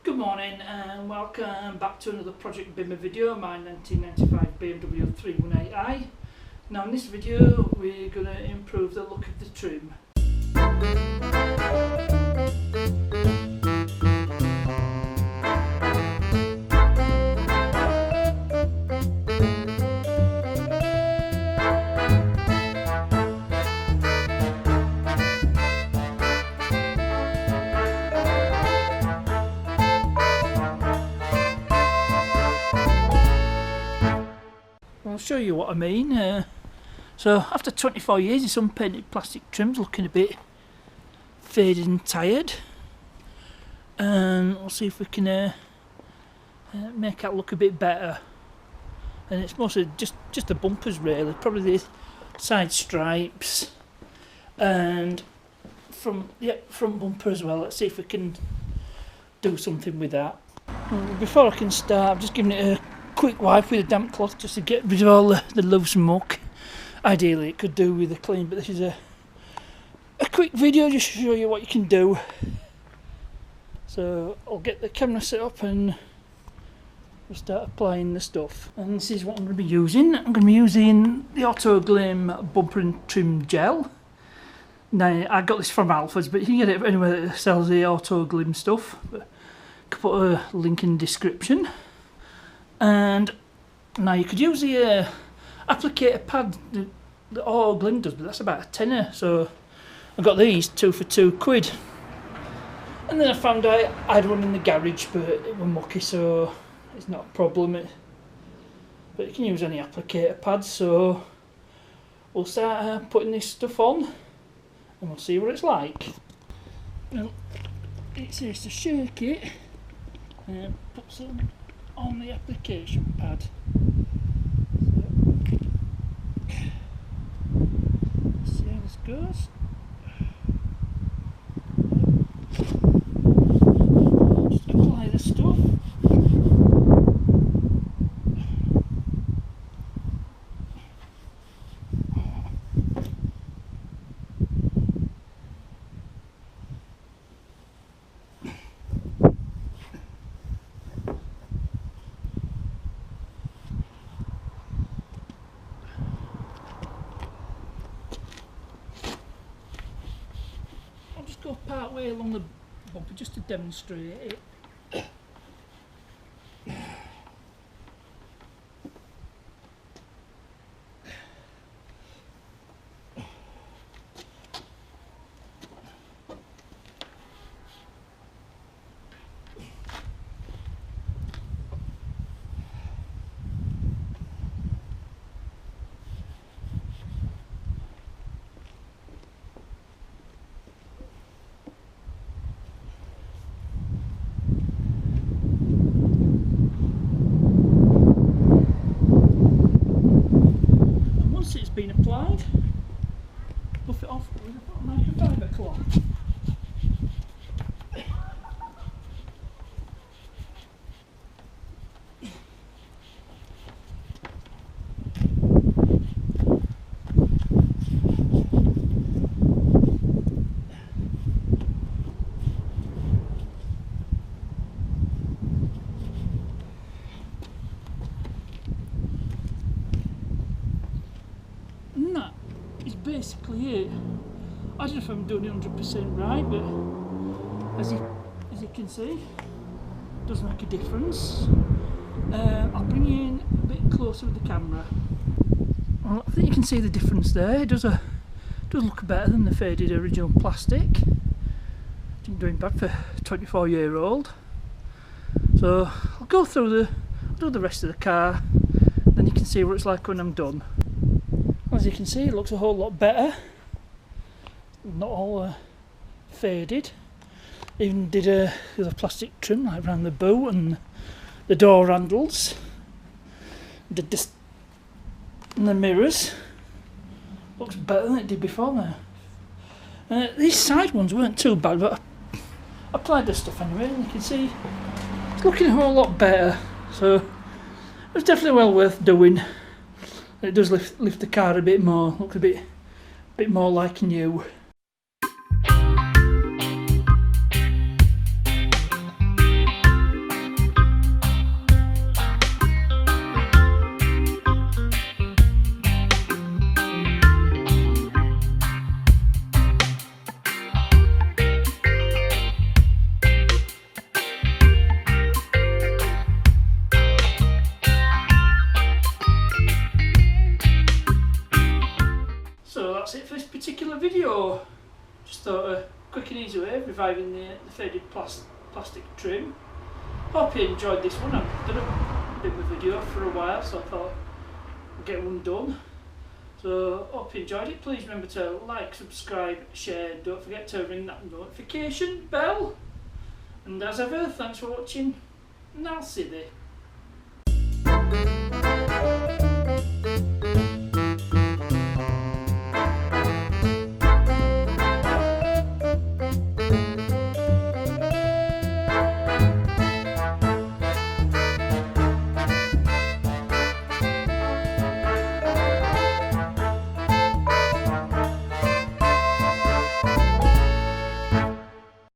Good morning and welcome back to another Project Bimmer video, my 1995 BMW E36. Now in this video we're going to improve the look of the trim. I'll show you what I mean. So after 24 years this unpainted plastic trim's looking a bit faded and tired, and we'll see if we can make that look a bit better. And it's mostly just the bumpers really, probably the side stripes and front bumper as well. Let's see if we can do something with that. Before I can start, I'm just giving it a quick wipe with a damp cloth just to get rid of all the loose muck. Ideally it could do with a clean, but this is a quick video just to show you what you can do. So I'll get the camera set up and we'll start applying the stuff. And this is what I'm going to be using. I'm going to be using the Autoglym bumper and trim gel. Now I got this from Halfords, but you can get it anywhere that sells the Autoglym stuff. But I could put a link in the description. And now you could use the applicator pad that Autoglym does, but that's about a tenner. So I got these 2 for £2. And then I found I had one in the garage, but it was mucky, so it's not a problem. But you can use any applicator pads. So we'll start putting this stuff on, and we'll see what it's like. Well, it says to shake it and put some on the application pad. Let's see how this goes. Just apply the stuff. Go part way along the bumper just to demonstrate it. Been applied, buff it off with a microfiber cloth. And that is basically it. I don't know if I'm doing it 100% right, but as you can see, it does make a difference. I'll bring you in a bit closer with the camera. Well, I think you can see the difference there. It does look better than the faded original plastic. I think doing bad for a 24-year-old. So I'll go through do the rest of the car, then you can see what it's like when I'm done. As you can see, it looks a whole lot better. Not all faded. Even did the plastic trim like around the boot and the door handles. Did this and the mirrors. Looks better than it did before now. These side ones weren't too bad, but I applied the stuff anyway, and you can see it's looking a whole lot better. So it was definitely well worth doing. It does lift the car a bit more, looks a bit more like new. just thought a quick and easy way of reviving the faded plastic trim. Hope you enjoyed this one. I've done a bit of a video for a while, so I thought I'd get one done. So hope you enjoyed it. Please remember to like, subscribe, share, don't forget to ring that notification bell. And as ever, thanks for watching, and I'll see you.